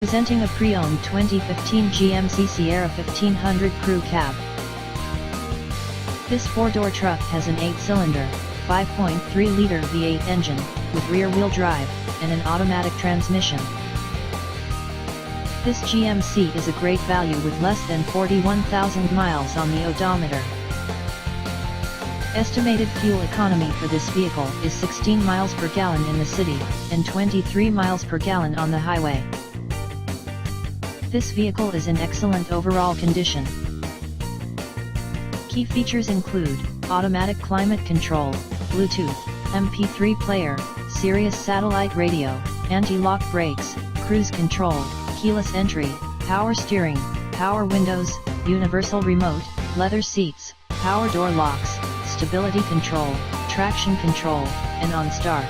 Presenting a pre-owned 2015 GMC Sierra 1500 Crew Cab. This four-door truck has an 8-cylinder, 5.3-liter V8 engine, with rear-wheel drive, and an automatic transmission. This GMC is a great value with less than 41,000 miles on the odometer. Estimated fuel economy for this vehicle is 16 miles per gallon in the city, and 23 miles per gallon on the highway. This vehicle is in excellent overall condition. Key features include automatic climate control, Bluetooth, MP3 player, Sirius satellite radio, anti-lock brakes, cruise control, keyless entry, power steering, power windows, universal remote, leather seats, power door locks, stability control, traction control, and OnStar.